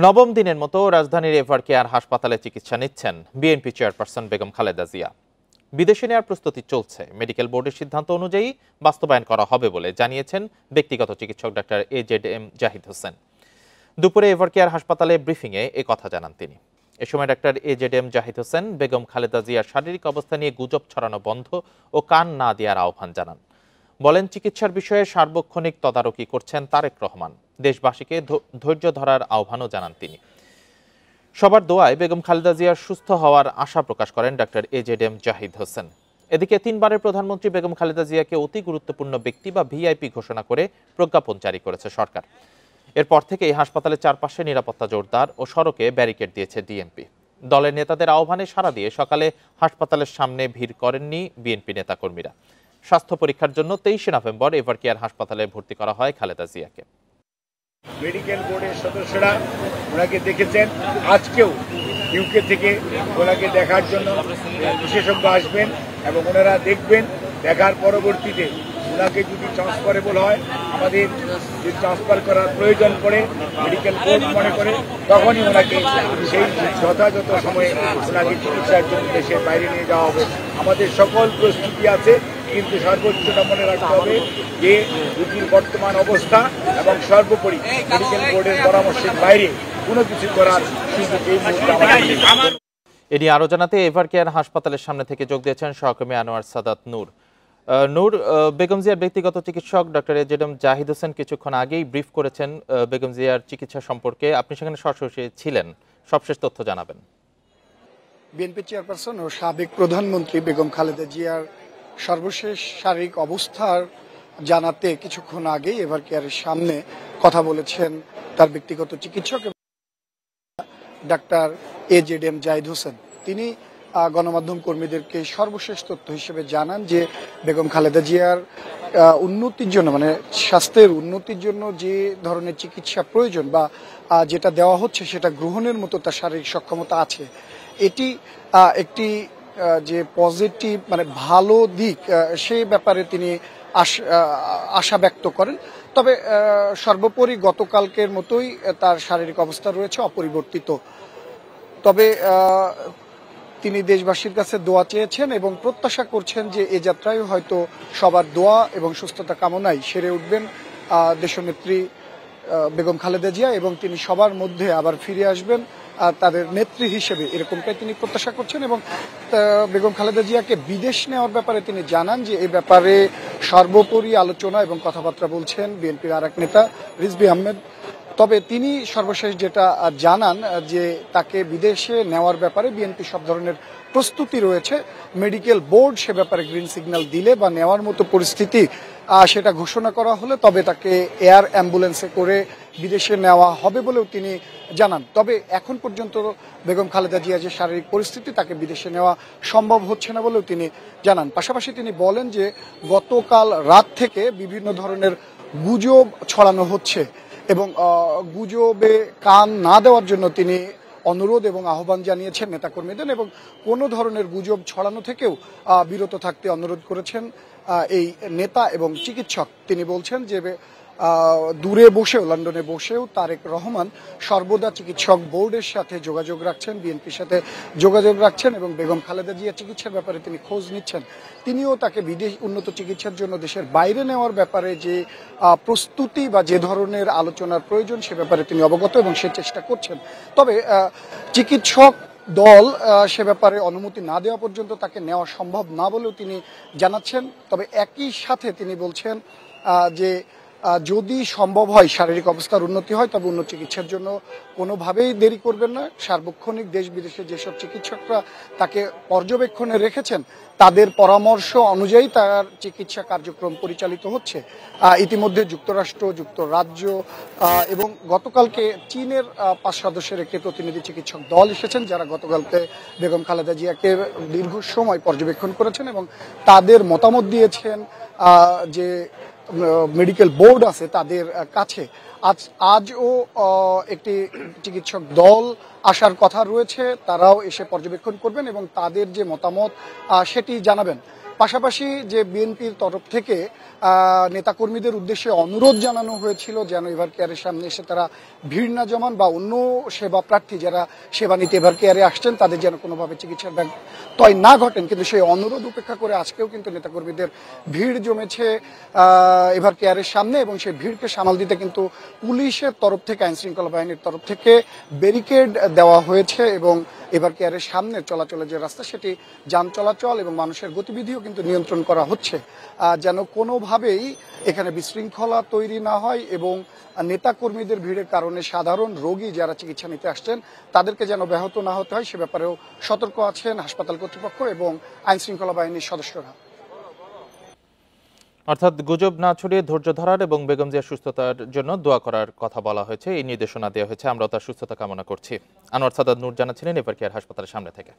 নবম দিনের মতো রাজধানীর এভার কেয়ার হাসপাতালে চিকিৎসা নিচ্ছেন বিএনপি চেয়ারপারসন বেগম খালেদা জিয়া। বিদেশে নেওয়ার প্রস্তুতি চলছে। মেডিকেল বোর্ডের সিদ্ধান্ত অনুযায়ী বাস্তবায়ন করা হবে বলে জানিয়েছেন ব্যক্তিগত চিকিৎসক ডাক্তার AZM জাহিদ হোসেন। দুপুরে এভার কেয়ার হাসপাতালে ব্রিফিংয়ে কথা জানান তিনি। এ সময় ডাক্তার AZM জাহিদ হোসেন বেগম খালেদা জিয়ার শারীরিক অবস্থা নিয়ে গুজব ছড়ানো বন্ধ ও কান না দেওয়ার আহ্বান জানান। বলেন, চিকিৎসার বিষয়ে সার্বক্ষণিক তদারকি করছেন তারেক রহমান। দেশবাসীকে ধৈর্য ধরার আহ্বানও জানান তিনি। সবার দোয়ায় বেগম খালেদা জিয়ার সুস্থ হওয়ার আশা প্রকাশ করেন ডাক্তার AZM জাহিদ হোসেন। এদিকে 3 বারের প্রধানমন্ত্রী বেগম খালেদা জিয়াকে অতি গুরুত্বপূর্ণ ব্যক্তি বা VIP ঘোষণা করে প্রজ্ঞাপন জারি করেছে সরকার। এরপর থেকে এই হাসপাতালের চারপাশে নিরাপত্তা জোরদার ও সড়কে ব্যারিকেড দিয়েছে ডিএমপি। দলের নেতাদের আহ্বানে সাড়া দিয়ে সকালে হাসপাতালের সামনে ভিড় করেননি বিএনপি নেতাকর্মীরা। স্বাস্থ্য পরীক্ষার জন্য 23 নভেম্বর এভার কেয়ার হাসপাতালে ভর্তি করা হয় খালেদা জিয়াকে। মেডিকেল বোর্ডের সদস্যরা ওনাকে দেখেছেন। আজকেও ইউকে থেকে ওনাকে দেখার জন্য বিশেষজ্ঞ আসবেন এবং ওনারা দেখবেন। দেখার পরবর্তীতে ওনাকে যদি ট্রান্সফারেবল হয়, আমাদের যদি ট্রান্সফার করার প্রয়োজন পড়ে মেডিকেল বোর্ড মনে করে, তখনই ওনাকে সেই যথাযথ সময়ে ওনাকে চিকিৎসার জন্য দেশের বাইরে নিয়ে যাওয়া হবে। আমাদের সকল প্রস্তুতি আছে, কিন্তু সর্বোচ্চটা মনে রাখতে হবে যে রোগীর বর্তমান অবস্থা এবং সর্বোপরি মেডিকেল বোর্ডের পরামর্শের বাইরে কোনো কিছু করার সুযোগ এই মুহূর্তে আমাদের নেই। এ নিয়ে আরো জানাতে এভার কেয়ার হাসপাতালের সামনে থেকে যোগ দিয়েছেন সহকর্মী আনোয়ার সাদাত নূর। নূর, বেগম জিয়ার ব্যক্তিগত চিকিৎসক ডক্টর AZM জাহিদ হোসেন কিছুক্ষণ আগেই ব্রিফ করেছেন বেগম জিয়ার চিকিৎসা সম্পর্কে। আপনি সেখানে সরাসরি ছিলেন, সবশেষ তথ্য জানাবেন। বিএনপি চেয়ারপারসন ও সাবেক প্রধানমন্ত্রী বেগম খালেদা জিয়ার সর্বশেষ শারীরিক অবস্থার জানাতে কিছুক্ষণ আগেই এভার কেয়ারের সামনে কথা বলেছেন তার ব্যক্তিগত চিকিৎসক ডাক্তার AZM জাহিদ হোসেন। তিনি গণমাধ্যম কর্মীদেরকে সর্বশেষ তথ্য হিসেবে জানান যে বেগম খালেদা জিয়ার উন্নতির জন্য, মানে স্বাস্থ্যের উন্নতির জন্য যে ধরনের চিকিৎসা প্রয়োজন বা যেটা দেওয়া হচ্ছে সেটা গ্রহণের মতো তার শারীরিক সক্ষমতা আছে। এটি একটি যে পজিটিভ, মানে ভালো দিক, সেই ব্যাপারে তিনি আশা ব্যক্ত করেন। তবে সর্বোপরি গতকালকের মতোই তার শারীরিক অবস্থা রয়েছে অপরিবর্তিত। তবে তিনি দেশবাসীর কাছে দোয়া চেয়েছেন এবং প্রত্যাশা করছেন যে এ যাত্রায় হয়তো সবার দোয়া এবং সুস্থতা কামনায় সেরে উঠবেন দেশনেত্রী বেগম খালেদা জিয়া এবং তিনি সবার মধ্যে আবার ফিরে আসবেন তাদের নেত্রী হিসেবে, এরকমটাই তিনি প্রত্যাশা করছেন। এবং বেগম খালেদা জিয়াকে বিদেশ নেওয়ার ব্যাপারে তিনি জানান যে এই ব্যাপারে সর্বোপরি আলোচনা এবং কথাবার্তা বলছেন বিএনপির আরেক নেতা রিজভী আহমেদ। তবে তিনি সর্বশেষ যেটা জানান যে তাকে বিদেশে নেওয়ার ব্যাপারে বিএনপি সব ধরনের প্রস্তুতি রয়েছে। মেডিকেল বোর্ড সে ব্যাপারে গ্রিন সিগন্যাল দিলে বা নেওয়ার মতো পরিস্থিতি সেটা ঘোষণা করা হলে তবে তাকে এয়ার অ্যাম্বুলেন্সে করে বিদেশে নেওয়া হবে বলেও তিনি জানান। তবে এখন পর্যন্ত বেগম খালেদা জিয়া যে শারীরিক পরিস্থিতি, তাকে বিদেশে নেওয়া সম্ভব হচ্ছে না বলেও তিনি জানান। পাশাপাশি তিনি বলেন যে গতকাল রাত থেকে বিভিন্ন ধরনের গুজব ছড়ানো হচ্ছে এবং গুজবে কান না দেওয়ার জন্য তিনি অনুরোধ এবং আহ্বান জানিয়েছেন নেতাকর্মীদের এবং কোনো ধরনের গুজব ছড়ানো থেকেও বিরত থাকতে অনুরোধ করেছেন এই নেতা এবং চিকিৎসক। তিনি বলছেন যে দূরে বসেও, লন্ডনে বসেও তারেক রহমান সর্বদা চিকিৎসক বোর্ডের সাথে যোগাযোগ রাখছেন, বিএনপির সাথে যোগাযোগ রাখছেন এবং বেগম খালেদা জিয়া চিকিৎসার ব্যাপারে তিনি খোঁজ নিচ্ছেন। তিনিও তাকে বিদেশ উন্নত চিকিৎসার জন্য দেশের বাইরে নেওয়ার ব্যাপারে যে প্রস্তুতি বা যে ধরনের আলোচনার প্রয়োজন সে ব্যাপারে তিনি অবগত এবং সে চেষ্টা করছেন। তবে চিকিৎসক দল সে ব্যাপারে অনুমতি না দেওয়া পর্যন্ত তাকে নেওয়া সম্ভব না বলেও তিনি জানাচ্ছেন। তবে একই সাথে তিনি বলছেন যে যদি সম্ভব হয়, শারীরিক অবস্থার উন্নতি হয়, তবে উন্নত চিকিৎসার জন্য কোনোভাবেই দেরি করবেন না। সার্বক্ষণিক দেশ বিদেশে যেসব চিকিৎসকরা তাকে পর্যবেক্ষণে রেখেছেন তাদের পরামর্শ অনুযায়ী তার চিকিৎসা কার্যক্রম পরিচালিত হচ্ছে। ইতিমধ্যে যুক্তরাষ্ট্র, যুক্তরাজ্য এবং গতকালকে চীনের 5 সদস্যের একটি প্রতিনিধি চিকিৎসক দল এসেছেন, যারা গতকালকে বেগম খালেদা জিয়াকে দীর্ঘ সময় পর্যবেক্ষণ করেছেন এবং তাদের মতামত দিয়েছেন যে মেডিকেল বোর্ড আছে তাদের কাছে। আজও একটি চিকিৎসক দল আসার কথা রয়েছে, তারাও এসে পর্যবেক্ষণ করবেন এবং তাদের যে মতামত সেটি জানাবেন। পাশাপাশি যে বিএনপির তরফ থেকে নেতাকর্মীদের উদ্দেশ্যে অনুরোধ জানানো হয়েছিল যেন এভার কেয়ারের সামনে এসে তারা ভিড় না জমান বা অন্য সেবা প্রার্থী যারা সেবা নিতে এভার কেয়ারে আসছেন তাদের যেন কোনোভাবে চিকিৎসার ব্যত্যয় না ঘটেন, কিন্তু সেই অনুরোধ উপেক্ষা করে আজকেও কিন্তু নেতাকর্মীদের ভিড় জমেছে এভার কেয়ারের সামনে, এবং সেই ভিড়কে সামাল দিতে কিন্তু পুলিশের তরফ থেকে, আইন শৃঙ্খলা বাহিনীর তরফ থেকে ব্যারিকেড দেওয়া হয়েছে এবং এভার কেয়ারের সামনে চলাচলের যে রাস্তা সেটি যান চলাচল এবং মানুষের গতিবিধিও কিন্তু নিয়ন্ত্রণ করা হচ্ছে যেন কোনোভাবেই এখানে বিশৃঙ্খলা তৈরি না হয় এবং নেতাকর্মীদের ভিড়ের কারণে সাধারণ রোগী যারা চিকিৎসা নিতে আসছেন তাদেরকে যেন ব্যাহত না হতে হয় সে ব্যাপারেও সতর্ক আছেন হাসপাতাল কর্তৃপক্ষ এবং আইন শৃঙ্খলা বাহিনীর সদস্যরা। অর্থাৎ গুজব না ছড়িয়ে ধৈর্য ধরার এবং বেগম জিয়ার সুস্থতার জন্য দোয়া করার কথা বলা হয়েছে, এই নির্দেশনা দেওয়া হয়েছে। আমরাও তার সুস্থতা কামনা করছি। আনোয়ার সাদাত নূর জানাচ্ছিলেন এভার কেয়ার হাসপাতালের সামনে থেকে।